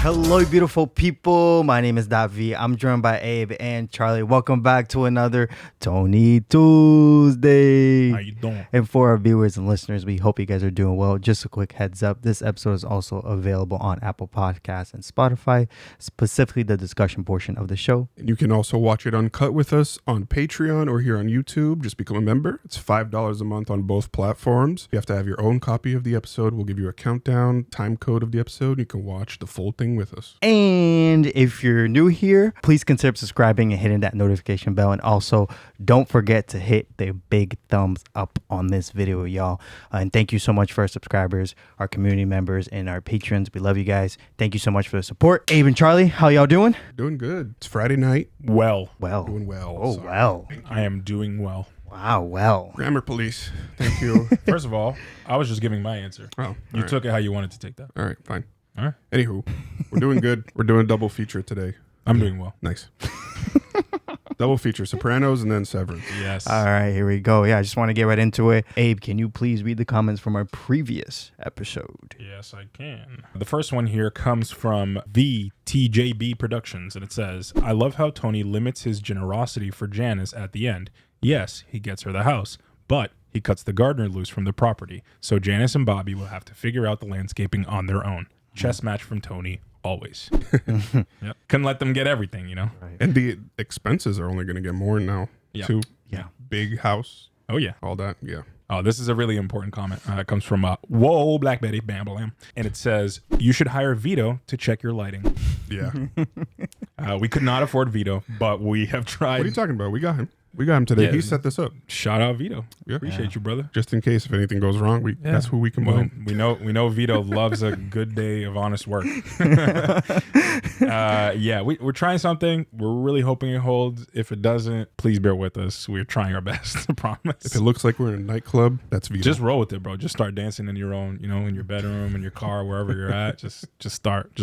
Hello, beautiful people. My name is Davi. I'm joined by Abe and Charlie. Welcome back to another Tony Tuesday. How you doing? And for our viewers and listeners, we hope you guys are doing well. Just a quick heads up. This episode is also available on Apple Podcasts and Spotify, specifically the discussion portion of the show. And you can also watch it uncut with us on Patreon or here on YouTube. Just become a member. It's $5 a month on both platforms. You have to have your own copy of the episode. We'll give you a countdown, time code of the episode. You can watch the full thing with us. And if you're new here, please consider subscribing and hitting that notification bell. And also, don't forget to hit the big thumbs up on this video, y'all. And thank you so much for our subscribers, our community members, and our patrons. We love you guys. Thank you so much for the support. Abe and Charlie, how y'all doing? Doing good. It's Friday night. Well, Doing well. Oh, Sorry. well. I am doing well. Wow, well. Grammar police. Thank you. First of all, I was just giving my answer. Oh, You took it how you wanted to take that. All right, fine. All right. Anywho, we're doing good. We're doing a double feature today. I'm doing well. Nice. Double feature, Sopranos and then Severance. Yes. All right, here we go. Yeah, I just want to get right into it. Abe, can you please read the comments from our previous episode? Yes, I can. The first one here comes from VTJB Productions, and it says, I love how Tony limits his generosity for Janice at the end. Yes, he gets her the house, but he cuts the gardener loose from the property, so Janice and Bobby will have to figure out the landscaping on their own. Chess match from Tony, always. Yep. Couldn't let them get everything, you know? Right. And the expenses are only going to get more now, Yeah. too. Yeah. Big house, Oh, yeah. all that. Yeah. Oh, this is a really important comment. It comes from Whoa Black Betty Bam Bam, and it says you should hire Vito to check your lighting. Yeah. We could not afford Vito, but we have tried. What are you talking about? We got him. We got him today. Yeah. He set this up. Shout out Vito. Yeah. Appreciate you, brother. Just in case if anything goes wrong, that's who we can Well, blame. we know Vito loves a good day of honest work. Yeah, we're trying something. We're really hoping it holds. If it doesn't, please bear with us. We're trying our best. I promise. If it looks like we're in a nightclub, that's Vito. Just roll with it, bro. Just start dancing in your own, in your bedroom, in your car, wherever you're at. Just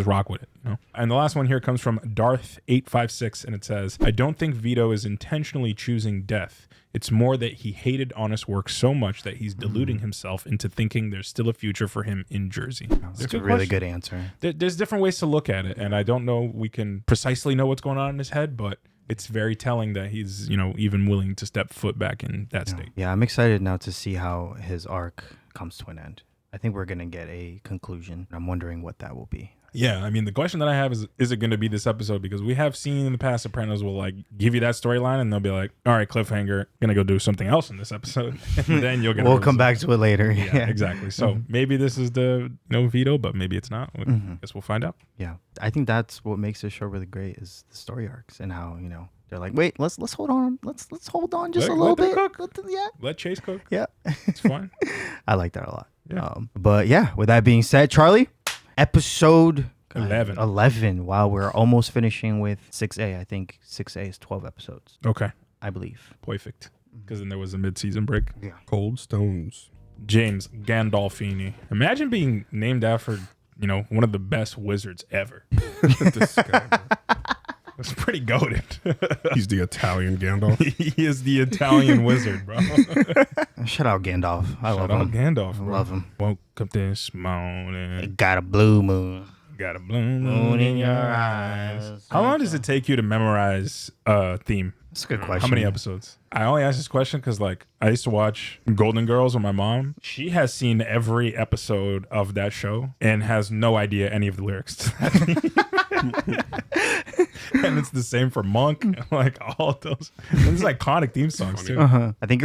rock with it, And the last one here comes from Darth856, and it says, I don't think Vito is intentionally choosing death. It's more that he hated honest work so much that he's deluding himself into thinking there's still a future for him in Jersey. That's a really good answer. There's different ways to look at it, and I don't know we can precisely know what's going on in his head, but it's very telling that he's, even willing to step foot back in that state. Yeah, I'm excited now to see how his arc comes to an end. I think we're going to get a conclusion. I'm wondering what that will be. Yeah, I mean, the question that I have is it going to be this episode? Because we have seen in the past Sopranos will give you that storyline and they'll be like, all right, cliffhanger, gonna go do something else in this episode. And then you'll get We'll come back to it later. Yeah, exactly. So maybe this is the Vito, but maybe it's not. I guess we'll find out. Yeah, I think that's what makes this show really great is the story arcs and how, they're like, wait, let's hold on. Let's hold on just a little bit. Let Chase cook. Yeah. It's fine. I like that a lot. Yeah. But yeah, with that being said, Charlie, episode 11. 11. Wow, we're almost finishing with 6A. I think 6A is 12 episodes, Okay. I believe. Perfect. Because then there was a mid-season break. Yeah. Cold Stones. James Gandolfini. Imagine being named after, one of the best wizards ever. This guy. It's pretty goated. He's the Italian Gandalf. He is the Italian wizard, bro. Shout out Gandalf. I love Shout out him. Gandalf, I bro. love him. Woke up this morning, Got a blue moon. got a blue moon in your eyes. How long does it take you to memorize a theme? That's a good question. How many episodes? I only ask this question because, I used to watch Golden Girls with my mom. She has seen every episode of that show and has no idea any of the lyrics to that theme. And it's the same for Monk, all those. And it's iconic theme songs too. I think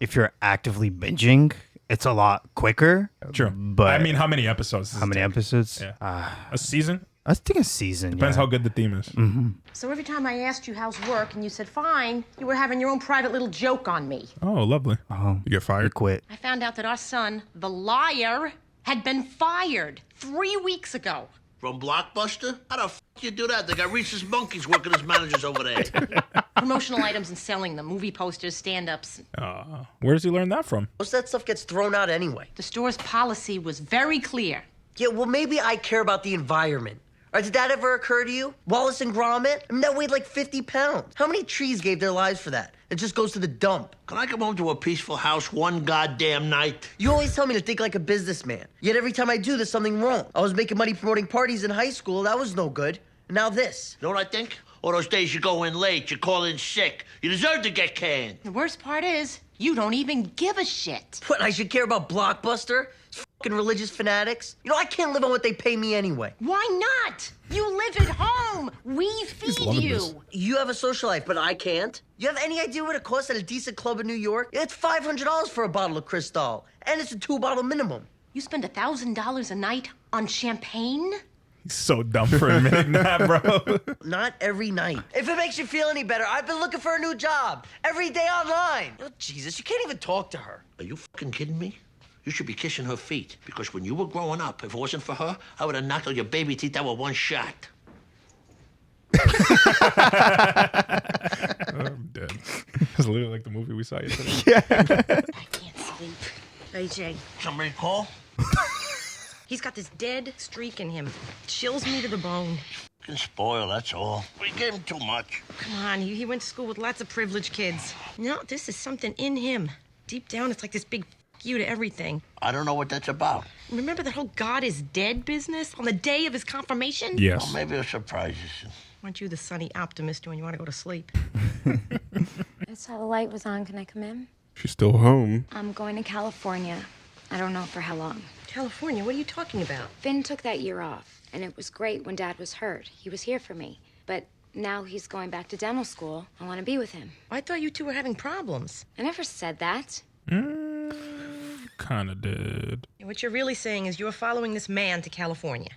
if you're actively binging, it's a lot quicker. True. But I mean, how many episodes? does how it many take? episodes? Yeah. A season? I think a season. Depends how good the theme is. So every time I asked you how's work and you said fine, you were having your own private little joke on me. Oh, lovely. Oh, You get you fired? quit. I found out that our son, the liar, had been fired 3 weeks ago. From Blockbuster? How the f*** you do that? They got Reese's Monkeys working as managers over there. Promotional items and selling them, movie posters, stand-ups. Where does he learn that from? Most of that stuff gets thrown out anyway. The store's policy was very clear. Yeah, well, maybe I care about the environment. Or did that ever occur to you? Wallace and Gromit? I mean, that weighed like 50 pounds. How many trees gave their lives for that? It just goes to the dump. Can I come home to a peaceful house one goddamn night? You always tell me to think like a businessman. Yet every time I do, there's something wrong. I was making money promoting parties in high school. That was no good. And now this. You know what I think? All those days you go in late, you call in sick. You deserve to get canned. The worst part is, you don't even give a shit. What, I should care about Blockbuster? Fucking religious fanatics? You know, I can't live on what they pay me anyway. Why not? You live at home. We feed you. You have a social life, but I can't. You have any idea what it costs at a decent club in New York? It's $500 for a bottle of Cristal, and it's a 2-bottle minimum. You spend $1,000 a night on champagne? He's so dumb for admitting that, bro. Not every night. If it makes you feel any better, I've been looking for a new job. Every day online. Oh, Jesus, you can't even talk to her. Are you fucking kidding me? You should be kissing her feet. Because when you were growing up, if it wasn't for her, I would have knocked all your baby teeth out with one shot. I'm dead. It's literally like the movie we saw yesterday. I can't sleep. AJ, Somebody call? He's got this dead streak in him. Chills me to the bone. Fucking spoil, that's all. We gave him too much. Come on, he went to school with lots of privileged kids. No, this is something in him. Deep down, it's like this big you to everything. I don't know what that's about. Remember that whole God is dead business on the day of his confirmation? Yes. Well, maybe it'll surprise you. Aren't you the sunny optimist when you want to go to sleep? I saw the light was on. Can I come in? She's still home. I'm going to California. I don't know for how long. California, what are you talking about? Finn took that year off, and it was great when Dad was hurt. He was here for me. But now he's going back to dental school. I want to be with him. I thought you two were having problems. I never said that. Kind of did. What you're really saying is you're following this man to California.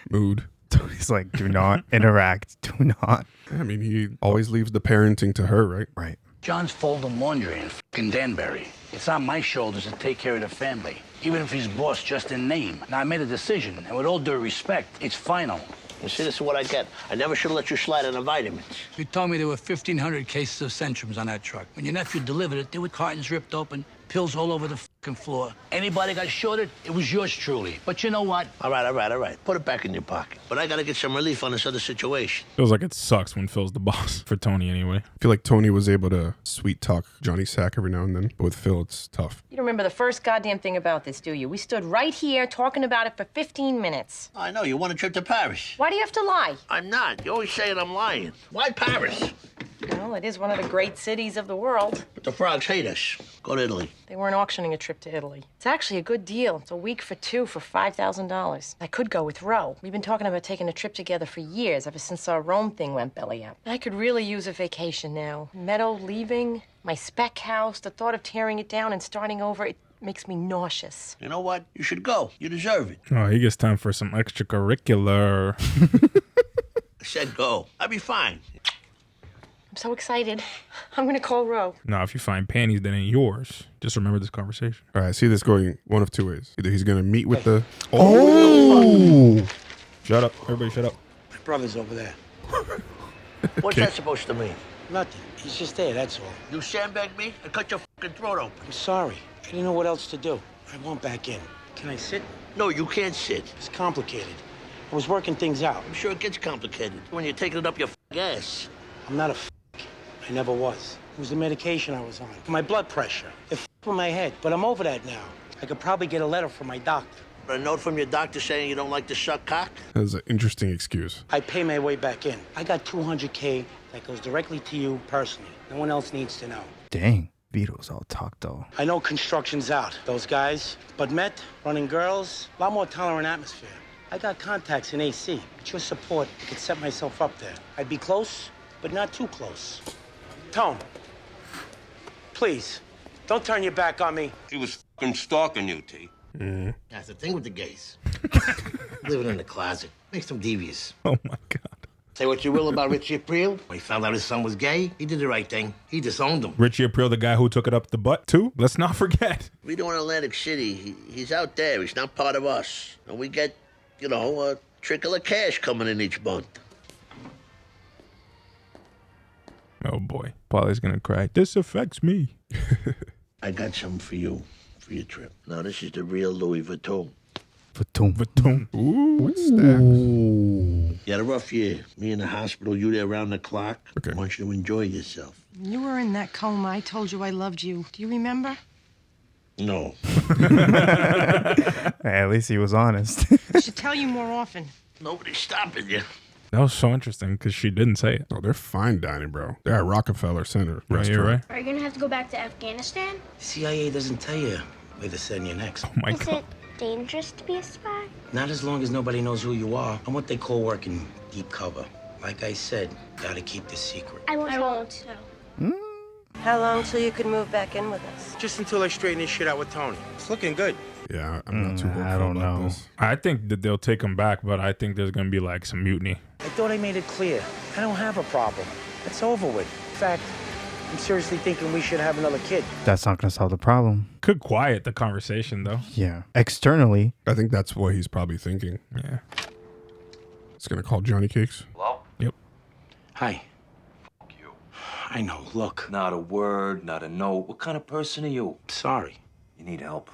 Mood. He's like, do not interact. Do not. I mean, he always leaves the parenting to her, right? Right. John's folding laundry in fucking Danbury. It's on my shoulders to take care of the family, even if he's boss just in name. Now, I made a decision, and with all due respect, it's final. You see, this is what I get. I never should have let you slide on the vitamins. You told me there were 1,500 cases of Centrums on that truck. When your nephew delivered it, there were cartons ripped open, pills all over the fucking floor. Anybody got shorted, it was yours truly. But you know what? All right. Put it back in your pocket. But I gotta get some relief on this other situation. Feels like it sucks when Phil's the boss. For Tony, anyway. I feel like Tony was able to sweet talk Johnny Sack every now and then, but with Phil, it's tough. You don't remember the first goddamn thing about this, do you? We stood right here talking about it for 15 minutes. I know, you want a trip to Paris. Why do you have to lie? I'm not. You're always saying I'm lying. Why Paris? Well, it is one of the great cities of the world. But the frogs hate us. Go to Italy. They weren't auctioning a trip to Italy. It's actually a good deal. It's a week for two for $5,000. I could go with Ro. We've been talking about taking a trip together for years, ever since our Rome thing went belly up. I could really use a vacation now. Meadow leaving, my spec house, the thought of tearing it down and starting over, it makes me nauseous. You know what? You should go. You deserve it. Oh, he gets time for some extracurricular. I said go. I'll be fine. I'm so excited. I'm gonna call Ro. Now, if you find panties that ain't yours, just remember this conversation. All right, I see this going one of two ways. Either he's going to meet with the... Oh! Shut up. Everybody shut up. My brother's over there. What's that supposed to mean? Nothing. He's just there, that's all. You sandbagged me and cut your fucking throat open. I'm sorry. I didn't know what else to do. I want back in. Can I sit? No, you can't sit. It's complicated. I was working things out. I'm sure it gets complicated when you're taking it up your ass. I'm not a I never was. It was the medication I was on. For my blood pressure. It with my head, but I'm over that now. I could probably get a letter from my doctor. A note from your doctor saying you don't like to suck cock? That's an interesting excuse. I pay my way back in. I got $200K that goes directly to you personally. No one else needs to know. Dang. Vito's all talk, though. I know construction's out, those guys. But Met, running girls, a lot more tolerant atmosphere. I got contacts in AC. With your support, I could set myself up there. I'd be close, but not too close. Tone, please, don't turn your back on me. He was fucking stalking you, T. That's the thing with the gays. Living in the closet. Makes them devious. Oh, my God. Say what you will about Richie April. When he found out his son was gay, he did the right thing. He disowned him. Richie April, the guy who took it up the butt, too? Let's not forget. We do in Atlantic City. He's out there. He's not part of us. And we get, a trickle of cash coming in each month. Oh, boy. Polly's gonna cry. This affects me. I got something for you, for your trip. Now, this is the real Louis Vuitton. Vatoom. Ooh, it stacks. You had a rough year. Me in the hospital, you there around the clock. Okay. I want you to enjoy yourself. You were in that coma. I told you I loved you. Do you remember? No. At least he was honest. I should tell you more often. Nobody's stopping you. That was so interesting because she didn't say it. Oh, they're fine dining, bro. They're at Rockefeller Center Right, restaurant. you're right. Are you gonna have to go back to Afghanistan? CIA doesn't tell you where to send you next. Oh my Is God. it dangerous to be a spy? Not as long as nobody knows who you are. I'm what they call working deep cover. Like I said, gotta keep this secret. I won't. How long till you can move back in with us? Just until I straighten this shit out with Tony. It's looking good. Yeah, I'm not too hopeful I don't about know. this. I think that they'll take him back, but I think there's going to be like some mutiny. I thought I made it clear. I don't have a problem. It's over with. In fact, I'm seriously thinking we should have another kid. That's not going to solve the problem. Could quiet the conversation though. Yeah. Externally, I think that's what he's probably thinking. Yeah. It's gonna call Johnny Cakes. Hello? Yep. Hi. Fuck you. I know, look. Not a word, not a note. What kind of person are you? Sorry. You need help.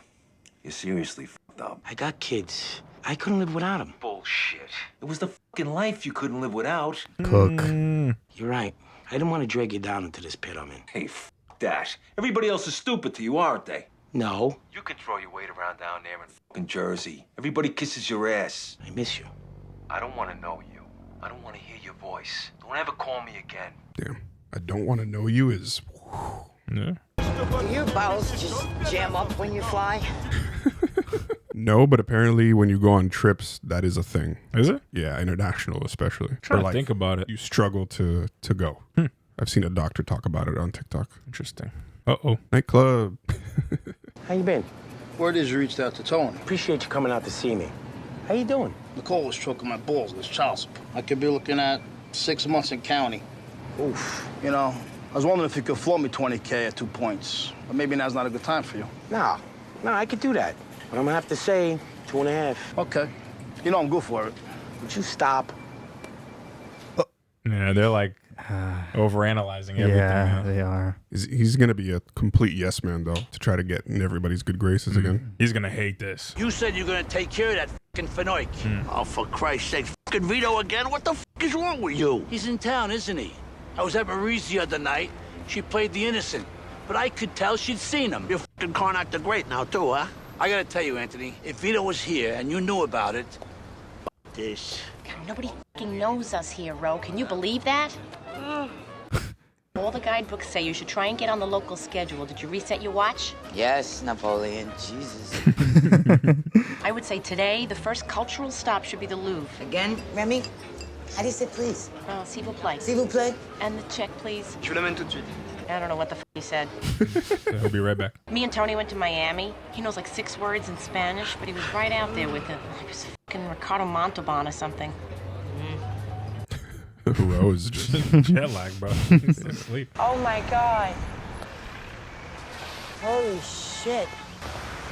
You're seriously fucked up. I got kids. I couldn't live without them. Bullshit. It was the fucking life you couldn't live without. cook. You're right. I didn't want to drag you down into this pit I'm in. Hey, fuck that. Everybody else is stupid to you, aren't they? No. You can throw your weight around down there in fucking Jersey. Everybody kisses your ass. I miss you. I don't want to know you. I don't want to hear your voice. Don't ever call me again. Damn. I don't want to know you is. Yeah. Do your bowels just jam up when you fly? No, but apparently when you go on trips, that is a thing. Is it? Yeah, international especially. Trying Or to think about it. You struggle to go. I've seen a doctor talk about it on TikTok. Interesting. Uh-oh. Nightclub. How you been? Word is you reached out to Tony. Appreciate you coming out to see me. How you doing? Nicole was choking my balls with child support. I could be looking at 6 months in county. Oof. You know, I was wondering if you could float me $20K at 2 points. But maybe now's not a good time for you. No, I could do that. But I'm gonna have to say 2.5. Okay. You know I'm good for it. Would you stop? Yeah, they're like overanalyzing everything. Yeah, they are. He's going to be a complete yes man, though, to try to get in everybody's good graces again. He's going to hate this. You said you're gonna take care of that fucking Fenoik. Oh, for Christ's sake, fucking Vito again? What the f is wrong with you? He's in town, isn't he? I was at Marie's the other night. She played the innocent. But I could tell she'd seen him. You're fucking Karnak the Great now, too, huh? I gotta tell you, Anthony, if Vito was here and you knew about it, This. God, nobody fucking knows us here, Ro. Can you believe that? All the guidebooks say you should try and get on the local schedule. Did you reset your watch? Yes, Napoleon. Jesus. I would say today, the first cultural stop should be the Louvre. Again, Remy? How do you say please? S'il vous plaît. S'il vous plaît? And the check, please. je l'amène tout de suite. I don't know what the he said. He'll be right back. Me and Tony went to Miami. He knows like 6 words in Spanish, but he was right out there with it. He was fucking Ricardo Montalban or something. Rose just. Jet lag, bro. He's asleep. Oh my God. Holy shit.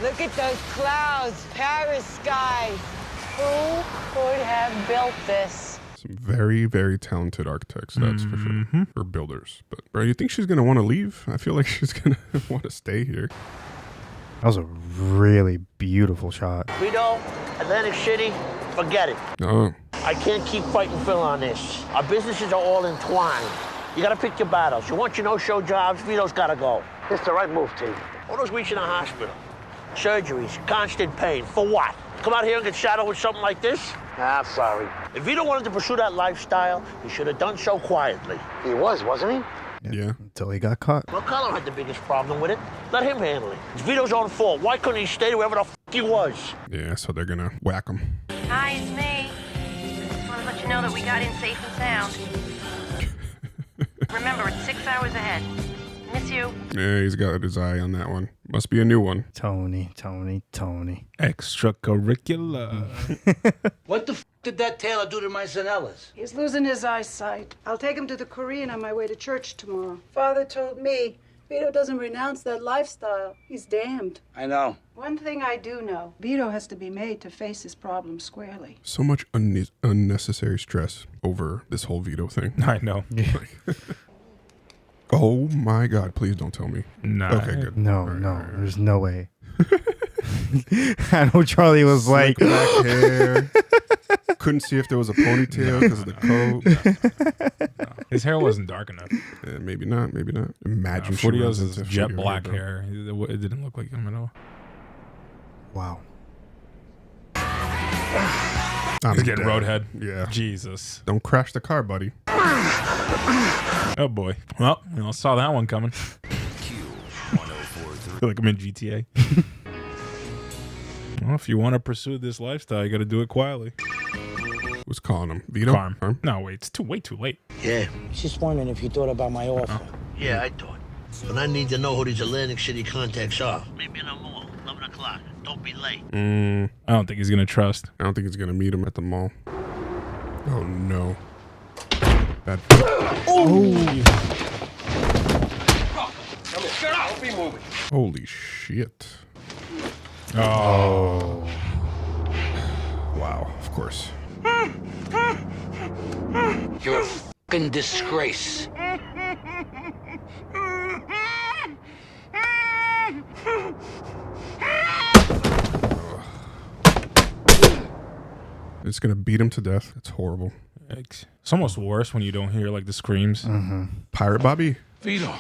Look at those clouds. Paris sky. Who could have built this? Some very, very talented architects, that's for sure. Or builders. But, bro, you think she's going to want to leave? I feel like she's going to want to stay here. That was a really beautiful shot. Vito, Atlantic City, forget it. Oh. I can't keep fighting Phil on this. Our businesses are all entwined. You gotta pick your battles. You want your no-show jobs, Vito's gotta go. It's the right move, T. All those weeks in the hospital, surgeries, constant pain. For what? Come out here and get shadowed with something like this? Ah, sorry. If Vito wanted to pursue that lifestyle, he should have done so quietly. He was, wasn't he? Yeah. Until he got caught. Well, Carlo had the biggest problem with it. Let him handle it. It's Vito's own fault. Why couldn't he stay wherever the f he was? Yeah, so they're going to whack him. Hi, it's me. Just want to let you know that we got in safe and sound. Remember, it's 6 hours ahead. Miss you. Yeah, he's got his eye on that one. Must be a new one. Tony. Extracurricular. What the f did that tailor do to my Zanellas? He's losing his eyesight. I'll take him to the Korean on my way to church tomorrow. Father told me Vito doesn't renounce that lifestyle. He's damned. I know. One thing I do know, Vito has to be made to face his problems squarely. So much unnecessary stress over this whole Vito thing. I know. Oh my God, please don't tell me. Nah. Okay, good. No, there's no way. I know Charlie was Slick like, back hair. Couldn't see if there was a ponytail because of the coat. His hair wasn't dark enough. Yeah, maybe not. Maybe not. Imagine she Furio's runs is into jet Furio black though. hair. It didn't look like him at all. wow. I'm He's getting dead. roadhead. Yeah. Jesus. Don't crash the car, buddy. Oh boy. Well, saw that one coming. I feel like I'm in GTA. Well, if you want to pursue this lifestyle, you got to do it quietly. Who's calling him? Vito? Carm. No, wait. It's way too late. Yeah. Just wondering if you thought about my offer. Yeah, I thought. But I need to know who these Atlantic City contacts are. Meet me in the mall, 11 o'clock. Don't be late. I don't think he's going to trust. I don't think he's going to meet him at the mall. Oh, no. Bad. Don't be moving. Holy shit. Oh. Wow, of course. You're a fucking disgrace. It's going to beat him to death. It's horrible. Yikes. It's almost worse when you don't hear like the screams. Pirate Bobby? Vito.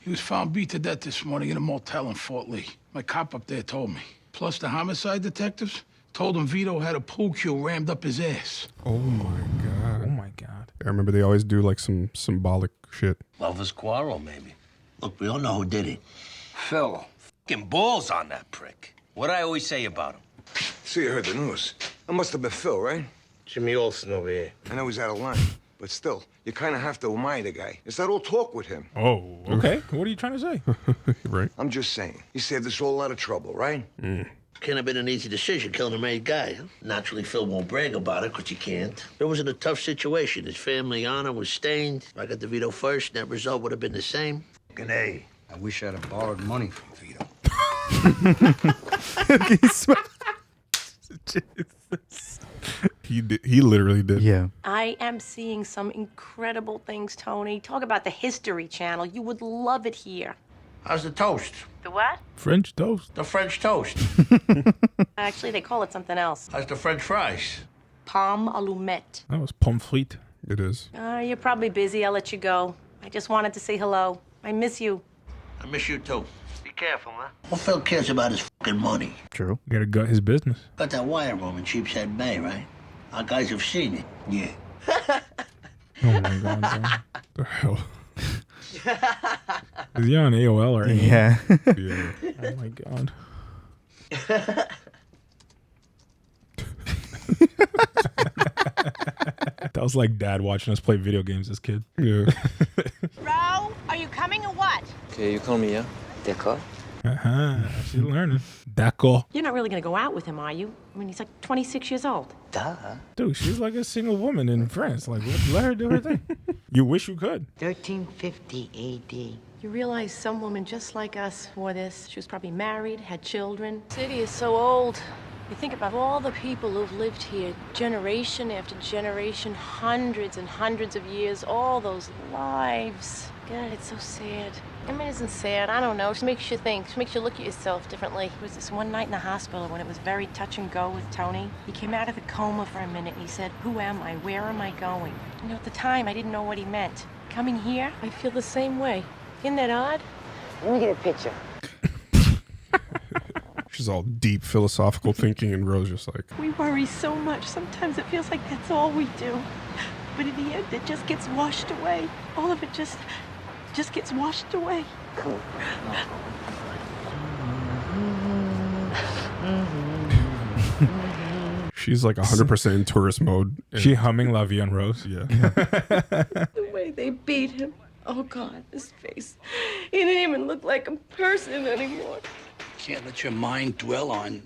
He was found beat to death this morning in a motel in Fort Lee. My cop up there told me. Plus the homicide detectives told him Vito had a pool cue rammed up his ass. Oh my god. Oh my god. I remember they always do like some symbolic shit. Lover's quarrel, maybe. Look, we all know who did it. Phil. Fucking balls on that prick. What I always say about him. So you heard the news. That must have been Phil, right? Jimmy Olsen over here. I know he's out of line, but still, you kind of have to admire the guy. It's that old talk with him. Oh, okay. What are you trying to say? Right. I'm just saying. He saved us all a lot of trouble, right? Can't have been an easy decision killing a married guy. Huh? Naturally, Phil won't brag about it, because he can't. It was in a tough situation. His family honor was stained. If I got the Vito first, net result would have been the same. Fucking A. I wish I'd have borrowed money from Vito. He did, he literally did. Yeah. I am seeing some incredible things, Tony. Talk about the History Channel. You would love it here. How's the toast? The what? French toast. The French toast. Actually, they call it something else. How's the French fries? Pomme allumette. That was pommes frites. It is. You're probably busy. I'll let you go. I just wanted to say hello. I miss you. I miss you, too. Be careful, man. Well, Phil cares about his fucking money. True. You gotta gut his business. Got that wire room in Sheepshead Bay, right? Our guys have seen it. Yeah. Oh my god. Bro. The hell? Is he on AOL or anything? Yeah. Yeah. Oh my god. That was like dad watching us play video games as kids. Yeah. Ro, are you coming or what? Okay, you call me, yeah? D'accord. She's learning. D'accord. You're not really going to go out with him, are you? I mean, he's like 26 years old. Duh. Dude, she's like a single woman in France. Like, let her do her thing. You wish you could. 1350 A.D. You realize some woman just like us wore this. She was probably married, had children. The city is so old. You think about all the people who've lived here, generation after generation, hundreds and hundreds of years, all those lives. God, it's so sad. I mean, it isn't sad. I don't know. It just makes you think. It just makes you look at yourself differently. It was this one night in the hospital when it was very touch and go with Tony. He came out of the coma for a minute and he said, "Who am I? Where am I going?" You know, at the time, I didn't know what he meant. Coming here, I feel the same way. Isn't that odd? Let me get a picture. She's all deep philosophical thinking, and Rose just like, We worry so much. Sometimes it feels like that's all we do. But in the end, it just gets washed away. All of it just gets washed away. she's like 100% in tourist mode. And She humming La Vie en Rose. yeah. The way they beat him. Oh, God, his face. He didn't even look like a person anymore. Can't let your mind dwell on.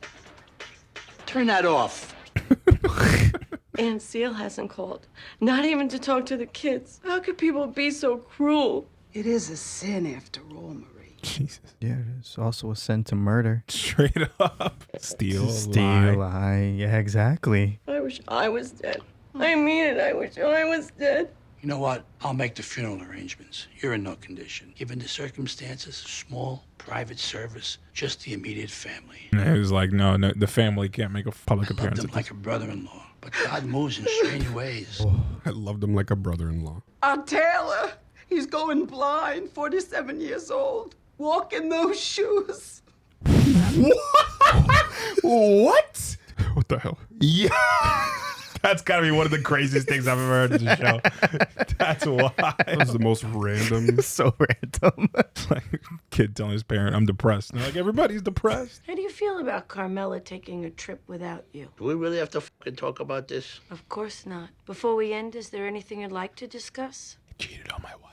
Turn that off. Aunt Seal hasn't called. Not even to talk to the kids. How could people be so cruel? It is a sin after all, Marie. Jesus. Yeah, it's also a sin to murder. Straight up. Steal, Steal, lie. lie. Yeah, exactly. I wish I was dead. I mean it. I wish I was dead. You know what? I'll make the funeral arrangements. You're in no condition. Given the circumstances, small, private service, just the immediate family. And he was like, no, the family can't make a public appearance. Loved him like a brother-in-law, but God moves in strange ways. I loved him like a brother-in-law. Our Taylor, he's going blind, 47 years old. Walk in those shoes. What? What the hell? Yeah. That's gotta be one of the craziest things I've ever heard in the show. That's why. That was the most random. So random. Like kid telling his parent, I'm depressed. And they're like, everybody's depressed. How do you feel about Carmela taking a trip without you? Do we really have to fucking talk about this? Of course not. Before we end, is there anything you'd like to discuss? Cheated on my wife.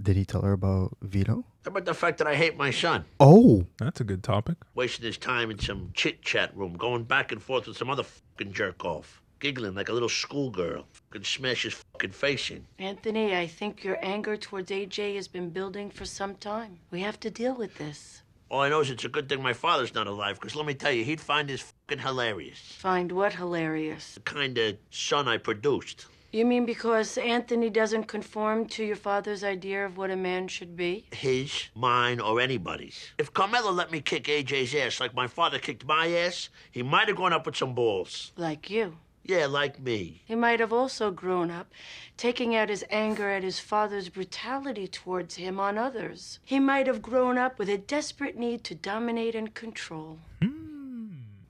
Did he tell her about Vito? How about the fact that I hate my son? Oh. That's a good topic. Wasting his time in some chit-chat room, going back and forth with some other fucking jerk-off. Giggling like a little schoolgirl. Fucking smash his fucking face in. Anthony, I think your anger towards AJ has been building for some time. We have to deal with this. All I know is it's a good thing my father's not alive, because let me tell you, he'd find this fucking hilarious. Find what hilarious? The kind of son I produced. You mean because Anthony doesn't conform to your father's idea of what a man should be? His, mine, or anybody's. If Carmela let me kick AJ's ass like my father kicked my ass, he might have gone up with some balls. Like you. Yeah, like me. He might have also grown up, taking out his anger at his father's brutality towards him on others. He might have grown up with a desperate need to dominate and control.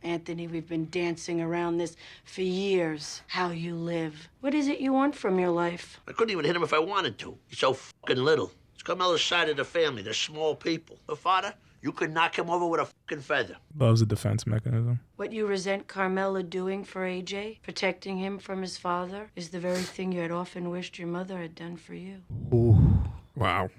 Anthony, we've been dancing around this for years. How you live. What is it you want from your life? I couldn't even hit him if I wanted to. He's so fucking little. It's Carmela's side of the family. They're small people. Her father, you could knock him over with a fucking feather. Loves a defense mechanism. What you resent Carmela doing for AJ, protecting him from his father, is the very thing you had often wished your mother had done for you. Ooh. Wow.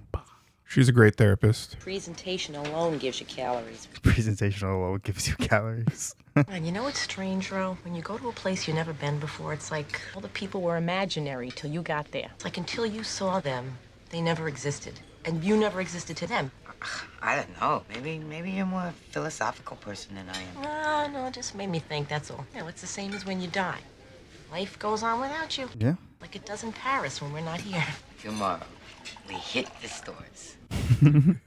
She's a great therapist. Presentation alone gives you calories. Presentation alone gives you calories. And you know what's strange, Ro? When you go to a place you've never been before, it's like all the people were imaginary till you got there. It's like until you saw them, they never existed. And you never existed to them. I don't know. Maybe you're more a philosophical person than I am. No, it just made me think, that's all. You know, it's the same as when you die. Life goes on without you. Yeah. Like it does in Paris when we're not here. Tomorrow, we hit the stores.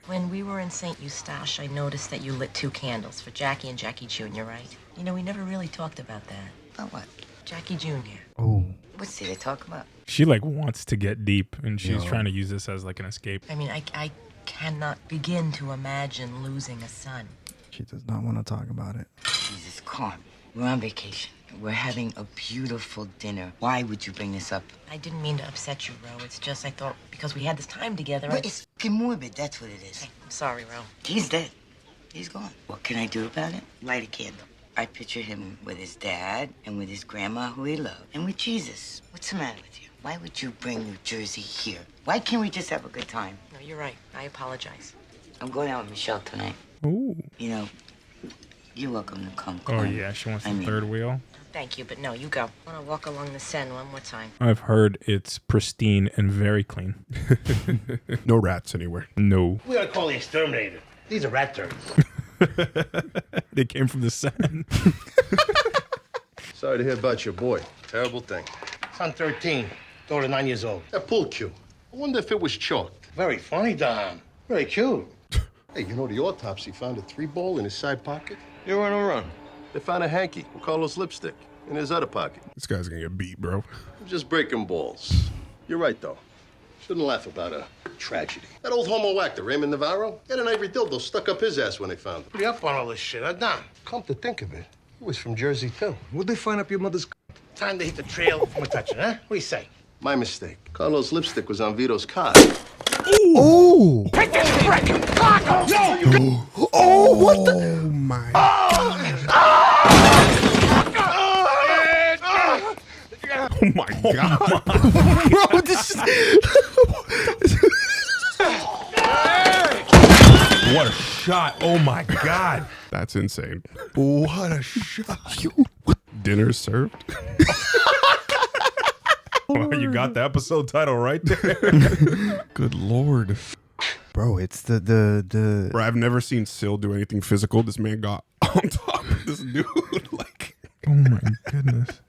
When we were in St. Eustache, I noticed that you lit 2 candles for Jackie and Jackie Jr., right? You know, we never really talked about that. About what? Jackie Jr. Oh. What's they talk about? She like wants to get deep, and she's Yeah. trying to use this as like an escape. I mean, I cannot begin to imagine losing a son. She does not want to talk about it. Jesus, Carm. We're on vacation. We're having a beautiful dinner. Why would you bring this up? I didn't mean to upset you, Ro. It's just I thought because we had this time together. But it's fucking morbid. That's what it is. I'm sorry, Ro. He's dead. He's gone. What can I do about it? Light a candle. I picture him with his dad and with his grandma who he loved and with Jesus. What's the matter with you? Why would you bring New Jersey here? Why can't we just have a good time? No, you're right. I apologize. I'm going out with Michelle tonight. Ooh. You know, you're welcome to come. Oh yeah, she wants the third wheel. Thank you, but no, you go. I want to walk along the Seine one more time. I've heard it's pristine and very clean. No rats anywhere. No. We gotta call the exterminator. These are rat turds. They came from the Seine. Sorry to hear about your boy. Terrible thing. Son 13, daughter 9 years old. That pool cue. I wonder if it was chalked. Very funny, Don. Very cute. Hey, you know the autopsy found a 3-ball in his side pocket? You're on a run. They found a hanky with Carlos lipstick in his other pocket. This guy's gonna get beat, bro. I'm just breaking balls. You're right, though. Shouldn't laugh about a tragedy. That old homo actor, Raymond Navarro, had an ivory dildo stuck up his ass when they found him. Pretty up on all this shit, huh, Don? Come to think of it, he was from Jersey, too. What'd they find up your mother's... Time to hit the trail from a touching, huh? What do you say? My mistake. Carlos' lipstick was on Vito's car. Oh! Take this brick! Taco! No! Oh, what the? Oh, my. Oh my god. Bro, this is... What a shot. Oh my god. That's insane. What a shot. Dinner served. Well, you got the episode title right there. Good lord. Bro, it's the Bro, I've never seen Sil do anything physical. This man got on top of this dude. Like, oh my goodness.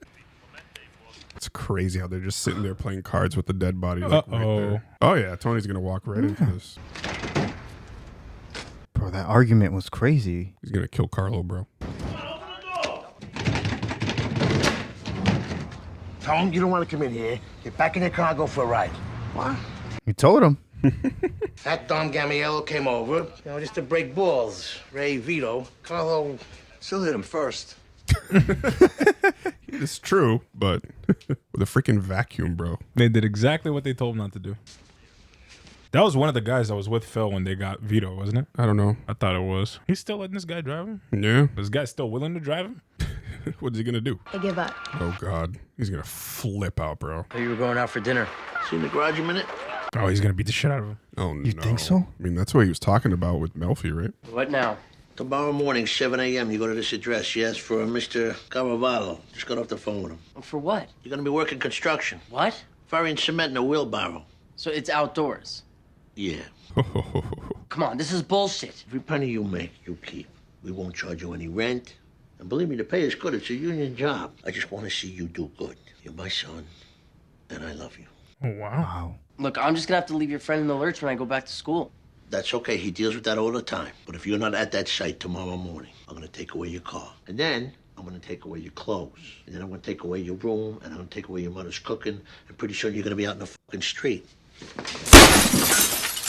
It's crazy how they're just sitting there playing cards with the dead body. Like, right there. Oh, yeah. Tony's going to walk right into this. Bro, that argument was crazy. He's going to kill Carlo, bro. Tone, you don't want to come in here. Get back in your car, go for a ride. What? You told him. That Dom Gamiello came over, just to break balls. Ray, Vito, Carlo still hit him first. It's true, but with a freaking vacuum, bro. They did exactly what they told him not to do. That was one of the guys that was with Phil when they got Vito, wasn't it? I don't know. I thought it was. He's still letting this guy drive him? Yeah. This guy's still willing to drive him? What's he gonna do? I give up. Oh, God. He's gonna flip out, bro. Oh, you were going out for dinner. See in the garage a minute? Oh, he's gonna beat the shit out of him. Oh, no. You think so? I mean, that's what he was talking about with Melfi, right? What now? Tomorrow morning, 7 a.m., you go to this address. You ask for Mr. Caravallo. Just got off the phone with him. For what? You're gonna be working construction. What? Ferrying cement in a wheelbarrow. So it's outdoors? Yeah. Come on, this is bullshit. Every penny you make, you keep. We won't charge you any rent. And believe me, the pay is good. It's a union job. I just want to see you do good. You're my son, and I love you. Oh, wow. Look, I'm just gonna have to leave your friend in the lurch when I go back to school. That's okay. He deals with that all the time. But if you're not at that site tomorrow morning, I'm going to take away your car. And then I'm going to take away your clothes. And then I'm going to take away your room. And I'm going to take away your mother's cooking. And pretty soon you're going to be out in the fucking street.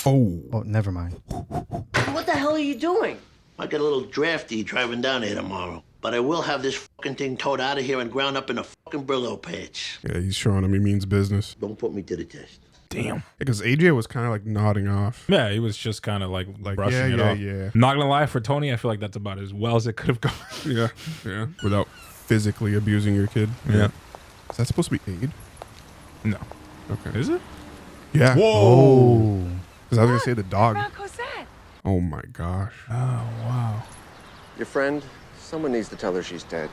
Oh, never mind. What the hell are you doing? I get a little drafty driving down here tomorrow. But I will have this fucking thing towed out of here and ground up in a fucking Brillo patch. Yeah, he's showing him he means business. Don't put me to the test. Damn. Because AJ was kind of like nodding off. Yeah, he was just kind of like brushing it off. Yeah. Not gonna lie, for Tony, I feel like that's about as well as it could have gone. Yeah. Without physically abusing your kid. Yeah. Is that supposed to be aid? No. Okay. Is it? Yeah. Whoa. Because I was going to say the dog. Who's that? Oh, my gosh. Oh, wow. Your friend, someone needs to tell her she's dead.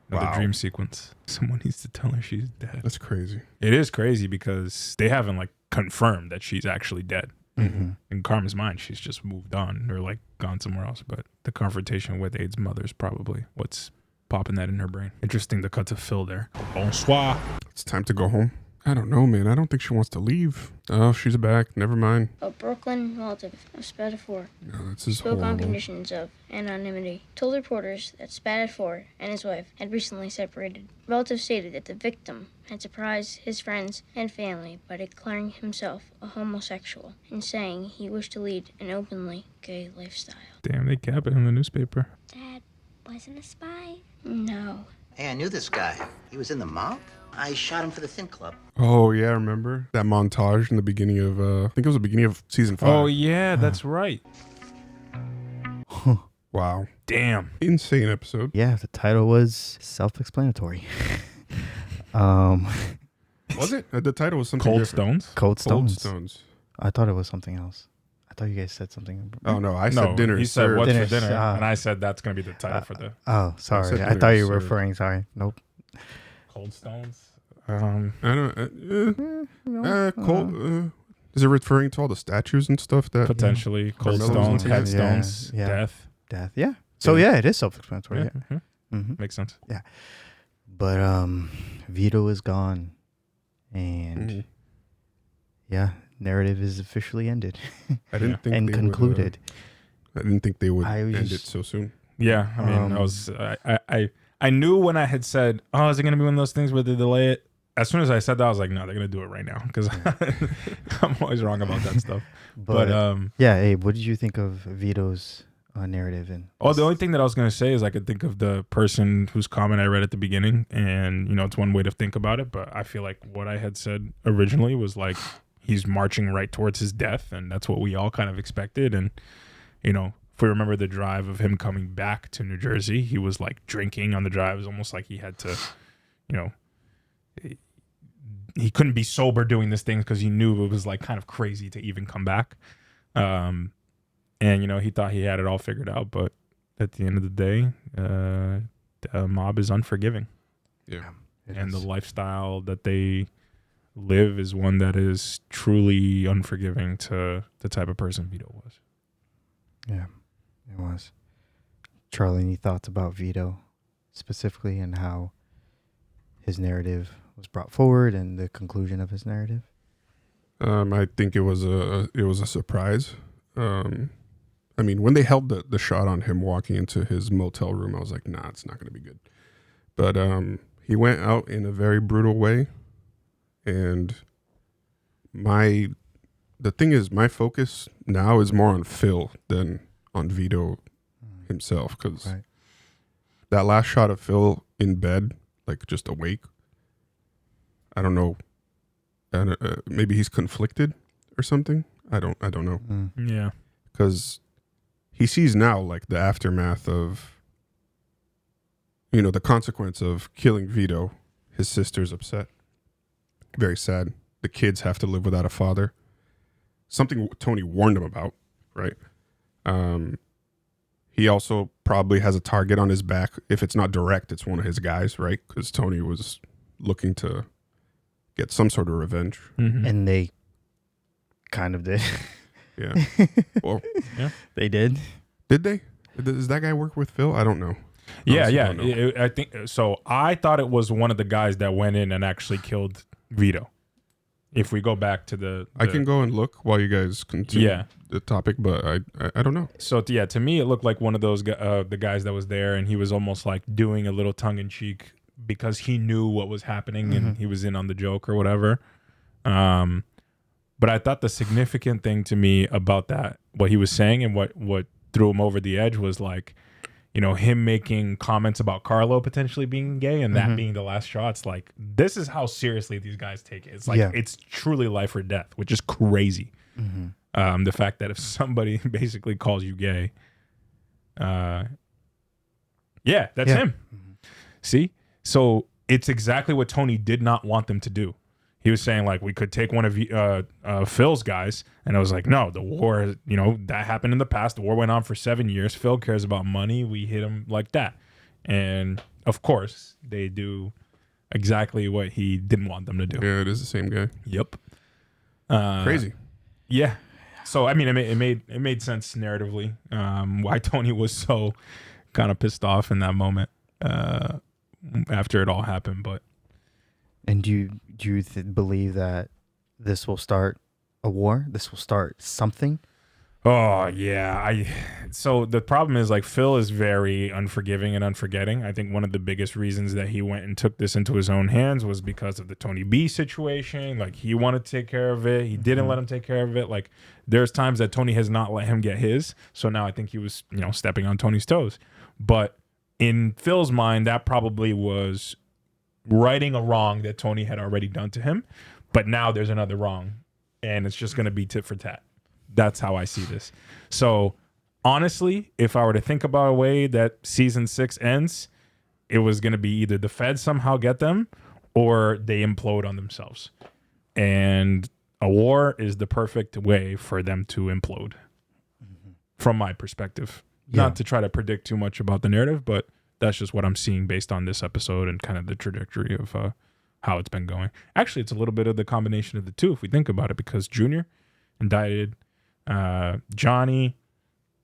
Another dream sequence. Someone needs to tell her she's dead. That's crazy. It is crazy because they haven't like confirmed that she's actually dead. Mm-hmm. In Karma's mind, she's just moved on or like gone somewhere else. But the confrontation with Aid's mother is probably what's popping that in her brain. Interesting, the cut to Phil there. Bonsoir. It's time to go home. I don't know, man. I don't think she wants to leave. Oh, she's back. Never mind. A Brooklyn relative of Spatafore No, this is spoke on horrible. conditions of anonymity. Told reporters that Spatafore and his wife had recently separated. Relatives stated that the victim had surprised his friends and family by declaring himself a homosexual and saying he wished to lead an openly gay lifestyle. Damn, they cap it in the newspaper. Dad wasn't a spy? No. Hey, I knew this guy. He was in the mob. I shot him for the Think Club. Oh, yeah, remember? That montage in the beginning of, I think it was the beginning of season 5. Oh, yeah, that's right. Wow. Damn. Insane episode. Yeah, the title was self-explanatory. Was it? The title was something Cold different. Stones? Cold Stones. Stones. I thought it was something else. I thought you guys said something. Oh, no, I said dinner. He said, served. what's Dinner for dinner? served. And I said, that's going to be the title for the Oh, sorry. said I dinner thought you were served. referring. Sorry. Nope. Cold Stones. I don't cold. Is it referring to all the statues and stuff that Potentially. Cold Carmelo's Stones, into? Headstones, Yeah. Death. Death. Yeah. So yeah, it is self-explanatory. Yeah. Mm-hmm. Makes sense. Yeah. But Vito is gone, and yeah, narrative is officially ended. I didn't think and they concluded. I didn't think they would I was end it just- so soon. Yeah, I mean, I knew when I had said, "Oh, is it going to be one of those things where they delay it?" As soon as I said that, I was like, "No, they're going to do it right now," because I'm always wrong about that stuff. But yeah, Abe, what did you think of Vito's narrative? And the only thing that I was going to say is I could think of the person whose comment I read at the beginning, and it's one way to think about it. But I feel like what I had said originally was like he's marching right towards his death, and that's what we all kind of expected. And if we remember the drive of him coming back to New Jersey, he was like drinking on the drive. It was almost like he had to, he couldn't be sober doing this thing because he knew it was like kind of crazy to even come back. And, he thought he had it all figured out. But at the end of the day, the mob is unforgiving. Yeah. And the lifestyle that they live is one that is truly unforgiving to the type of person Vito was. Yeah, it was. Charlie, any thoughts about Vito specifically and how his narrative was brought forward and the conclusion of his narrative? I think it was a surprise. I mean, when they held the shot on him walking into his motel room, I was like, nah, it's not going to be good. But he went out in a very brutal way. And the thing is, my focus now is more on Phil than on Vito himself. Because that last shot of Phil in bed, like just awake, I don't know. Maybe he's conflicted or something. I don't know. Yeah. Because he sees now like the aftermath of, the consequence of killing Vito. His sister's upset. Very sad. The kids have to live without a father. Something Tony warned him about, right? He also probably has a target on his back. If it's not direct, it's one of his guys, right? Because Tony was looking to get some sort of revenge. And they kind of did. Yeah. Well, they did. Did they? Does that guy work with Phil? I don't know. Yeah, Honestly, yeah. don't know. I think so. I thought it was one of the guys that went in and actually killed Vito. If we go back to the I can go and look while you guys continue the topic, but I don't know. So yeah, to me it looked like one of those the guys that was there, and he was almost like doing a little tongue in cheek because he knew what was happening and he was in on the joke or whatever. But I thought the significant thing to me about that, what he was saying and what threw him over the edge was like, him making comments about Carlo potentially being gay and that being the last shot. It's like, this is how seriously these guys take it. It's like, it's truly life or death, which is crazy. The fact that if somebody basically calls you gay, that's him. See? So it's exactly what Tony did not want them to do. He was saying, like, we could take one of Phil's guys. And I was like, no, the war, that happened in the past. The war went on for 7 years. Phil cares about money. We hit him like that. And, of course, they do exactly what he didn't want them to do. Yeah, it is the same guy. Yep. Crazy. Yeah. So, I mean, it made sense narratively why Tony was so kind of pissed off in that moment after it all happened. But And do you believe that this will start a war? This will start something? Oh, yeah. So the problem is, like, Phil is very unforgiving and unforgetting. I think one of the biggest reasons that he went and took this into his own hands was because of the Tony B situation. Like, he wanted to take care of it. He didn't let him take care of it. Like, there's times that Tony has not let him get his. So now I think he was, stepping on Tony's toes. But in Phil's mind, that probably was righting a wrong that Tony had already done to him, but now there's another wrong and it's just going to be tit for tat. That's how I see this. So honestly, if I were to think about a way that season 6 ends, it was going to be either the feds somehow get them or they implode on themselves. And a war is the perfect way for them to implode from my perspective. Not to try to predict too much about the narrative, but that's just what I'm seeing based on this episode and kind of the trajectory of how it's been going. Actually, it's a little bit of the combination of the two if we think about it, because Junior indicted, Johnny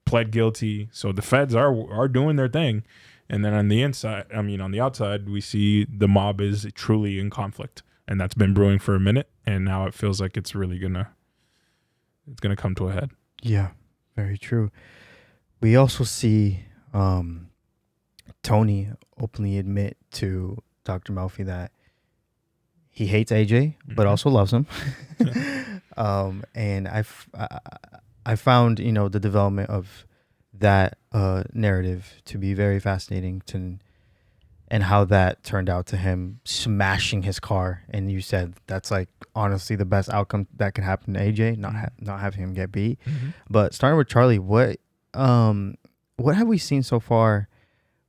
pled guilty. So the feds are doing their thing. And then on the outside, we see the mob is truly in conflict. And that's been brewing for a minute. And now it feels like it's really gonna come to a head. Yeah, very true. We also see Tony openly admit to Dr. Melfi that he hates AJ, but also loves him. And I found, the development of that narrative to be very fascinating and how that turned out to him smashing his car. And you said that's like honestly the best outcome that could happen to AJ, not having him get beat. But starting with Charlie, what have we seen so far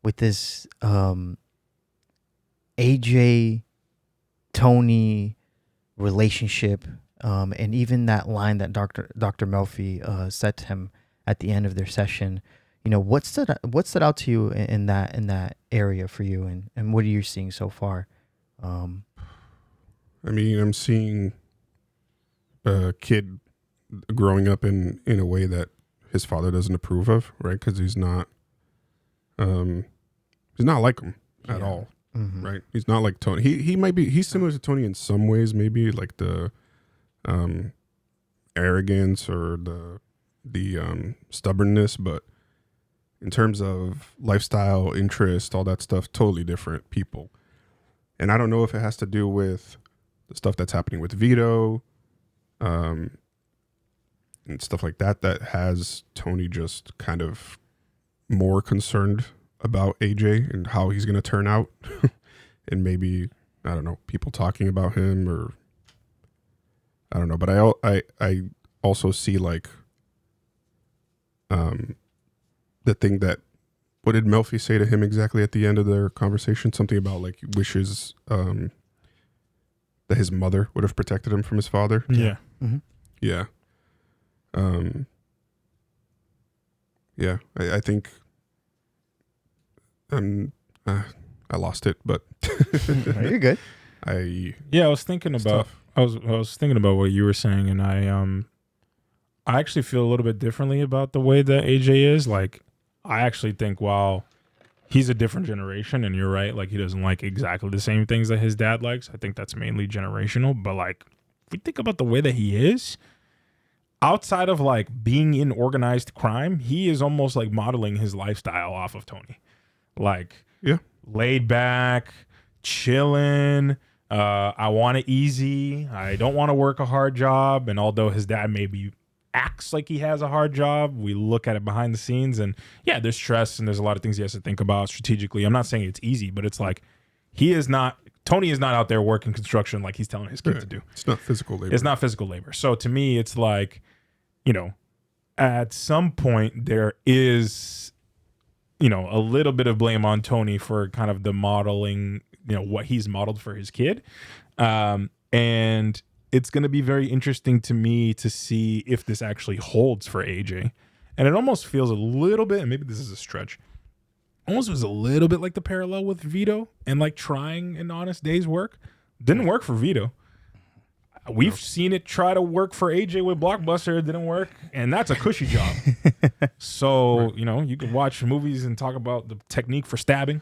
with this AJ Tony relationship, and even that line that Dr. Melfi said to him at the end of their session? What stood out to you in that area for you, and what are you seeing so far? I'm seeing a kid growing up in a way that his father doesn't approve of, right? Because he's not like him at all. right? He's not like Tony. He might be. He's similar to Tony in some ways, maybe like the arrogance or the stubbornness, but in terms of lifestyle, interest, all that stuff, totally different people. And I don't know if it has to do with the stuff that's happening with Vito, and stuff like that has Tony just kind of more concerned about AJ and how he's going to turn out. And maybe, I don't know, people talking about him, or I don't know. But I also see like the thing that, what did Melfi say to him exactly at the end of their conversation? Something about like he wishes that his mother would have protected him from his father. Yeah. Mm-hmm. Yeah. Yeah, I think I lost it, but you're good. I was thinking about I was thinking about what you were saying, and I actually feel a little bit differently about the way that AJ is. Like, I actually think while he's a different generation, and you're right, like he doesn't like exactly the same things that his dad likes. I think that's mainly generational. But like, if we think about the way that he is, outside of like being in organized crime, he is almost like modeling his lifestyle off of Tony. Like, laid back, chilling. I want it easy. I don't want to work a hard job. And although his dad maybe acts like he has a hard job, we look at it behind the scenes, and yeah, there's stress and there's a lot of things he has to think about strategically. I'm not saying it's easy, but it's like Tony is not out there working construction like he's telling his kid to do. It's not physical labor. It's not physical labor. So to me, it's like, you know, at some point there is, you know, a little bit of blame on Tony for kind of the modeling, you know, what he's modeled for his kid. And it's going to be very interesting to me to see if this actually holds for AJ. And it almost feels a little bit, and maybe this is a stretch, almost was a little bit like the parallel with Vito and like trying an honest day's work. Didn't work for Vito. We've seen it try to work for AJ with Blockbuster. It didn't work. And that's a cushy job. So, you know, you can watch movies and talk about the technique for stabbing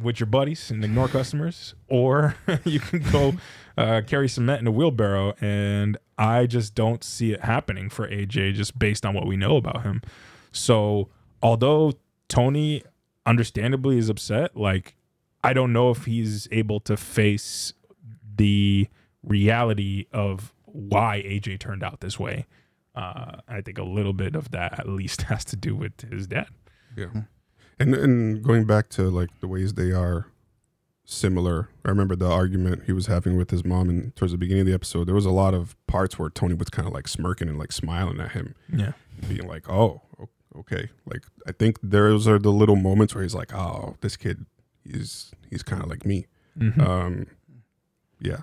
with your buddies and ignore customers. Or you can go carry cement in a wheelbarrow. And I just don't see it happening for AJ just based on what we know about him. So although Tony understandably is upset, like, I don't know if he's able to face the reality of why AJ turned out this way. I think a little bit of that at least has to do with his dad. Yeah. And going back to like the ways they are similar, I remember the argument he was having with his mom, and towards the beginning of the episode, there was a lot of parts where Tony was kind of like smirking and like smiling at him. Yeah. Being like, oh, okay. Like, I think those are the little moments where he's like, oh, this kid, he's kind of like me. Mm-hmm. Yeah.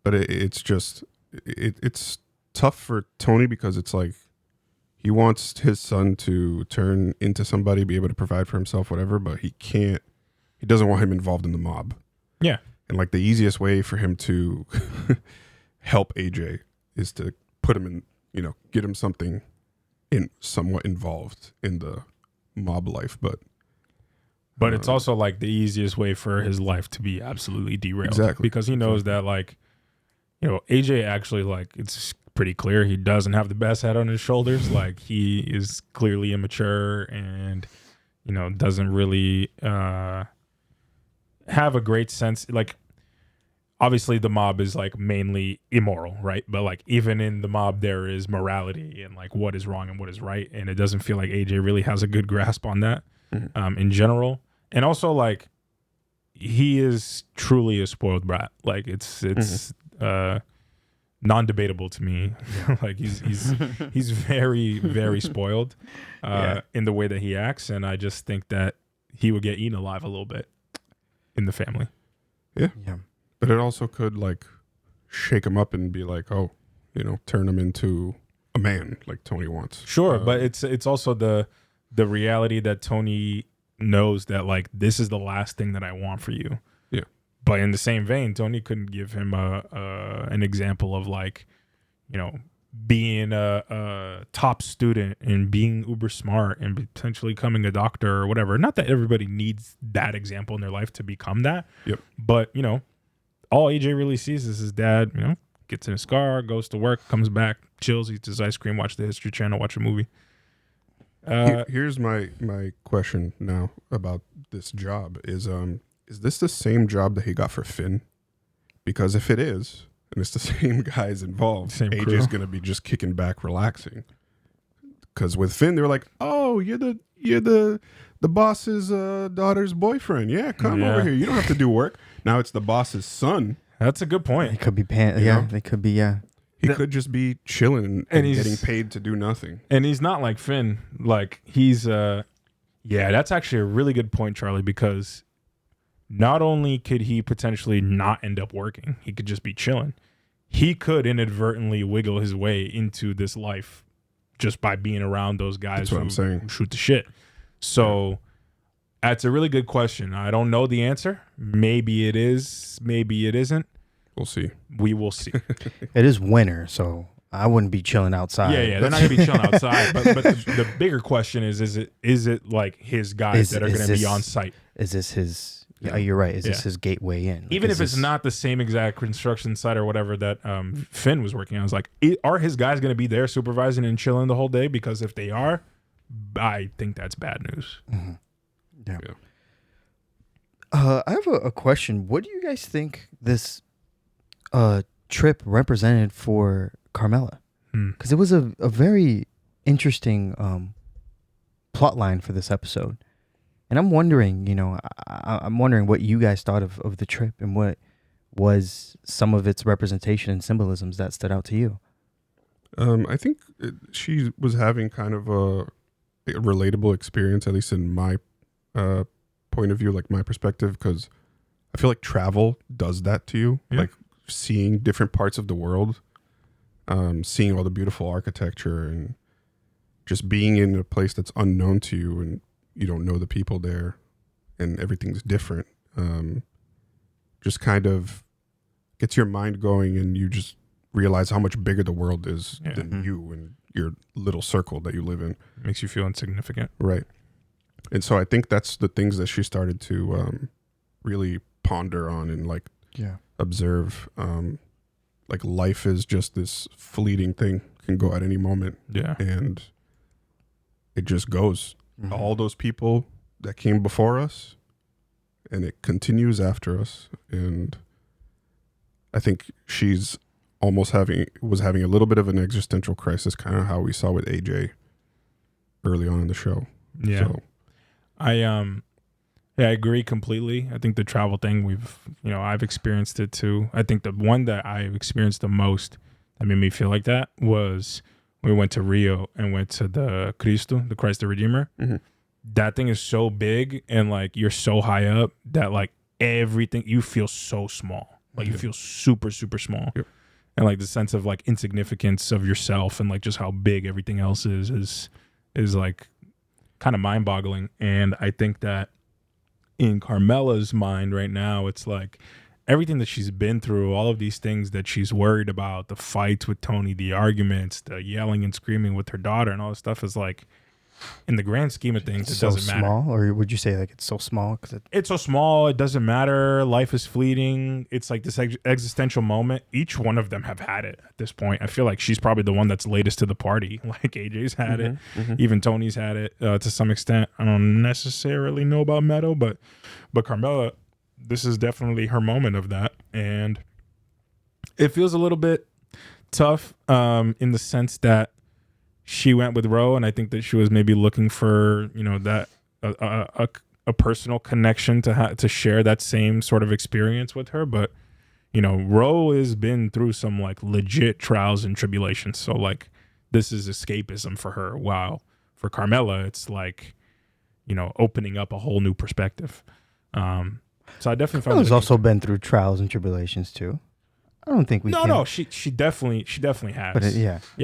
But it's just, it's tough for Tony because it's like he wants his son to turn into somebody, be able to provide for himself, whatever, but he doesn't want him involved in the mob. Yeah. And like the easiest way for him to help AJ is to put him in, you know, get him something somewhat involved in the mob life. But it's also like the easiest way for his life to be absolutely derailed. Exactly. Because he knows that, like, you know, AJ actually, like, it's pretty clear he doesn't have the best head on his shoulders. Like, he is clearly immature and, you know, doesn't really have a great sense. Like, obviously the mob is like mainly immoral, right? But like even in the mob there is morality and like what is wrong and what is right. And it doesn't feel like AJ really has a good grasp on that in general. And also like he is truly a spoiled brat. Like it's non-debatable to me. Like he's very, very spoiled in the way that he acts. And I just think that he would get eaten alive a little bit in the family. Yeah. But it also could like shake him up and be like, oh, you know, turn him into a man like Tony wants. Sure. But it's also the reality that Tony knows that like, this is the last thing that I want for you. Yeah. But in the same vein, Tony couldn't give him an example of like, you know, being a top student and being uber smart and potentially becoming a doctor or whatever. Not that everybody needs that example in their life to become that. Yep. But, you know, all AJ really sees is his dad, you know, gets in his car, goes to work, comes back, chills, eats his ice cream, watch the History Channel, watch a movie. Here's my question now about this job is this the same job that he got for Finn? Because if it is, and it's the same guys involved, AJ's going to be just kicking back, relaxing. Because with Finn, they were like, "Oh, you're the boss's daughter's boyfriend. Yeah, come over here. You don't have to do work." Now it's the boss's son. That's a good point. It could be they could be He could just be chilling and getting paid to do nothing. And he's not like Finn. Like he's that's actually a really good point, Charlie, because not only could he potentially not end up working, he could just be chilling. He could inadvertently wiggle his way into this life just by being around those guys That's what I'm saying. who shoot the shit. So that's a really good question. I don't know the answer. Maybe it is, maybe it isn't. We'll see. We will see. It is winter, so I wouldn't be chilling outside. Yeah, they're not gonna be chilling outside. But the bigger question is it like his guys that are gonna be on site? Is this his? Yeah, you're right. Is this his gateway in? Even if it's not the same exact construction site or whatever that Finn was working on, I was like, are his guys going to be there supervising and chilling the whole day? Because if they are, I think that's bad news. Mm-hmm. Yeah. I have a question. What do you guys think this trip represented for Carmela? Because it was a very interesting plot line for this episode. And I'm wondering, you know, I'm wondering what you guys thought of the trip and what was some of its representation and symbolisms that stood out to you. I think she was having kind of a relatable experience, at least in my point of view, like my perspective, because I feel like travel does that to you, like seeing different parts of the world, seeing all the beautiful architecture and just being in a place that's unknown to you and you don't know the people there and everything's different. Just kind of gets your mind going and you just realize how much bigger the world is than you and your little circle that you live in. Makes you feel insignificant. Right. And so I think that's the things that she started to really ponder on and like observe. Like life is just this fleeting thing, can go at any moment. Yeah. And it just goes. All those people that came before us and it continues after us. And I think she's was having a little bit of an existential crisis, kind of how we saw with AJ early on in the show. Yeah. So, I agree completely. I think the travel thing I've experienced it too. I think the one that I've experienced the most that made me feel like that was we went to Rio and went to the Cristo, the Christ the Redeemer. Mm-hmm. That thing is so big and like you're so high up that like everything, you feel so small. Like you feel super, super small. Yep. And like the sense of like insignificance of yourself and like just how big everything else is like kind of mind boggling. And I think that in Carmela's mind right now, it's like everything that she's been through, all of these things that she's worried about, the fights with Tony, the arguments, the yelling and screaming with her daughter and all this stuff is like, in the grand scheme of things, it doesn't matter. Small, or would you say like it's so small? It's so small, it doesn't matter. Life is fleeting. It's like this existential moment. Each one of them have had it at this point. I feel like she's probably the one that's latest to the party. Like AJ's had it. Even Tony's had it to some extent. I don't necessarily know about Meadow, but Carmela, this is definitely her moment of that. And it feels a little bit tough in the sense that she went with Ro, and I think that she was maybe looking for, you know, that a personal connection to share that same sort of experience with her. But, you know, Ro has been through some like legit trials and tribulations. So like this is escapism for her. Wow. For Carmela, it's like, you know, opening up a whole new perspective. So I definitely found Carmela's also been through trials and tribulations too. I don't think we. No, she definitely has. But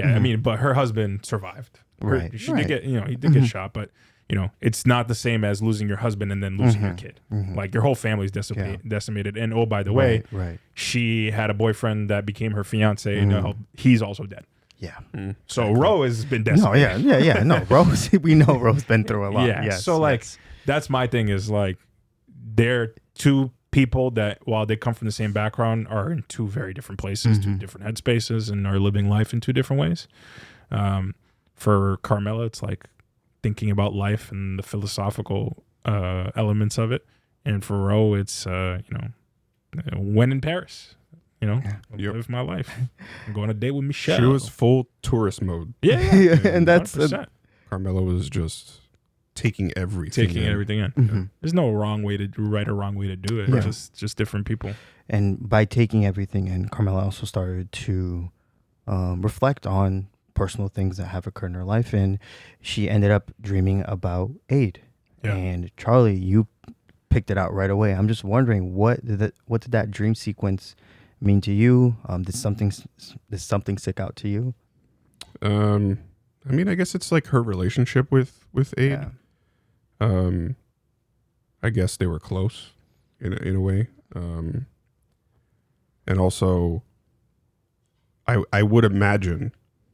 I mean, but her husband survived. Right. She did get, he did get shot, but you know, it's not the same as losing your husband and then losing your kid. Like your whole family's decimated. And oh, by the way, she had a boyfriend that became her fiance, and he's also dead. Yeah. So Ro has been decimated. No, Rose. We know Ro's been through a lot. Yeah. Yes, So like, yes. that's my thing is like, they're two people that while they come from the same background are in two very different places, two different headspaces, and are living life in two different ways. For Carmela, it's like thinking about life and the philosophical elements of it. And for Ro, it's, when in Paris, live my life. I'm going on a date with Michelle. She was full tourist mode. Yeah. And that's 100%. Carmela was just taking everything in. There's no right or wrong way to do it. Yeah. Just different people. And by taking everything in, Carmela also started to reflect on personal things that have occurred in her life, and she ended up dreaming about Aid. Yeah. And Charlie, you picked it out right away. I'm just wondering, what did that dream sequence mean to you? Did something stick out to you? I mean, I guess it's like her relationship with Aid. I guess they were close in a way. And also, I would imagine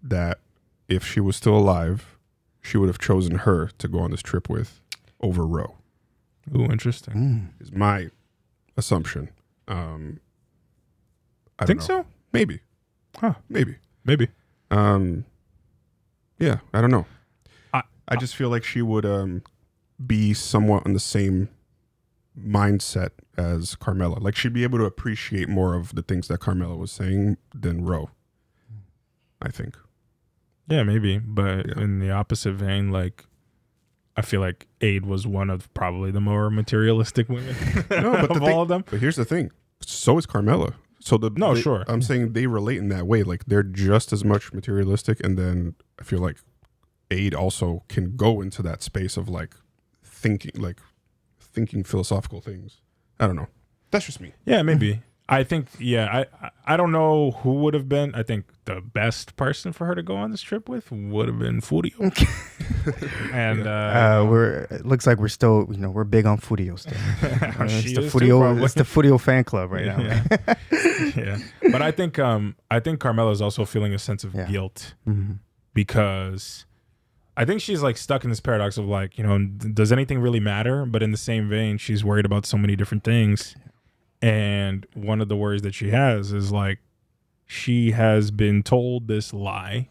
that if she was still alive, she would have chosen her to go on this trip with over Ro. Ooh, interesting. Is my assumption. I think don't know. so? Maybe. Huh. Maybe. Yeah, I don't know. I just feel like she would be somewhat on the same mindset as Carmela. Like she'd be able to appreciate more of the things that Carmela was saying than Ro, I think. Yeah, maybe. But in the opposite vein, like, I feel like Aid was one of probably the more materialistic women of all of them. But here's the thing. So is Carmela. So sure. I'm saying they relate in that way. Like they're just as much materialistic. And then I feel like Aid also can go into that space of like thinking philosophical things. I don't know. That's just me. Yeah, maybe. I think, I don't know who would have been. I think the best person for her to go on this trip with would have been Furio. And it looks like we're still, we're big on Furio still. She it's is the too, probably. It's the Furio fan club right now. Yeah. But I think Carmela is also feeling a sense of guilt because I think she's like stuck in this paradox of like, does anything really matter? But in the same vein, she's worried about so many different things. And one of the worries that she has is like, she has been told this lie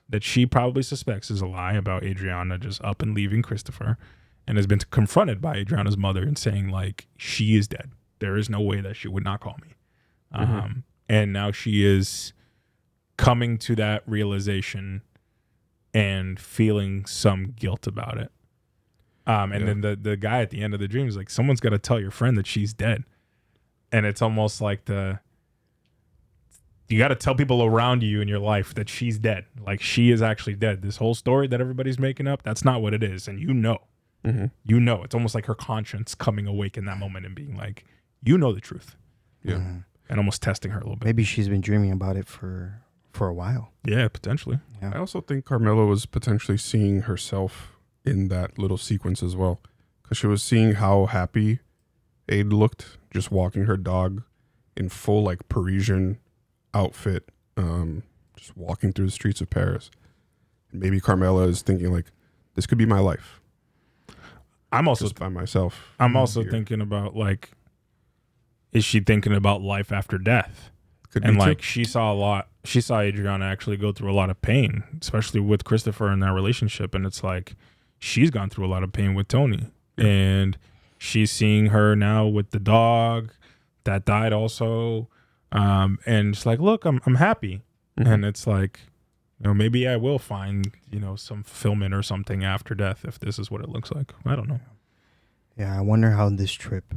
that she probably suspects is a lie about Adriana just up and leaving Christopher, and has been confronted by Adriana's mother and saying like, she is dead. There is no way that she would not call me. And now she is coming to that realization and feeling some guilt about it. And then the guy at the end of the dream is like, someone's got to tell your friend that she's dead. And it's almost like you got to tell people around you in your life that she's dead. Like she is actually dead. This whole story that everybody's making up, that's not what it is. And it's almost like her conscience coming awake in that moment and being like, the truth. Yeah. And almost testing her a little bit. Maybe she's been dreaming about it for a while. Yeah, potentially. Yeah. I also think Carmela was potentially seeing herself in that little sequence as well. Because she was seeing how happy Aid looked just walking her dog in full like Parisian outfit, just walking through the streets of Paris. And maybe Carmela is thinking like, this could be my life. I'm also just by myself. I'm also thinking about like, is she thinking about life after death? Could and be like too. she saw Adriana actually go through a lot of pain, especially with Christopher in that relationship. And it's like, she's gone through a lot of pain with Tony. Yeah. And she's seeing her now with the dog that died also. And it's like, look, I'm happy. And it's like, maybe I will find, some fulfillment or something after death if this is what it looks like. I don't know. Yeah, I wonder how this trip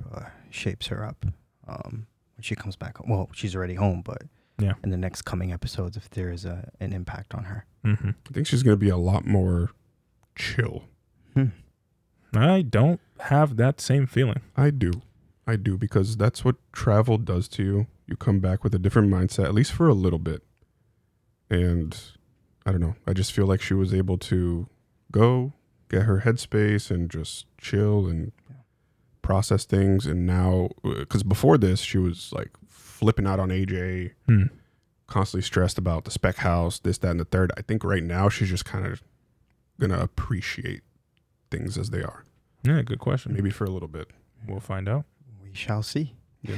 shapes her up when she comes back home. Well, she's already home, but in the next coming episodes, if there is an impact on her. I think she's going to be a lot more chill. I don't have that same feeling. I do, because that's what travel does to you. You come back with a different mindset, at least for a little bit. And I don't know. I just feel like she was able to go, get her headspace, and just chill and process things. And now, because before this, she was like flipping out on AJ, constantly stressed about the spec house, this, that, and the third. I think right now she's just kind of going to appreciate things as they are. Yeah, good question. Maybe for a little bit. We'll find out. We shall see. Yeah.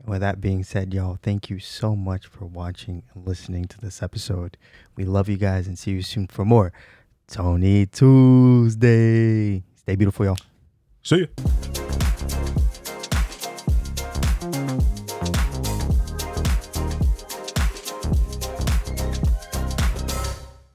With that being said, y'all, thank you so much for watching and listening to this episode. We love you guys and see you soon for more Tony Tuesday. Stay beautiful, y'all. See ya.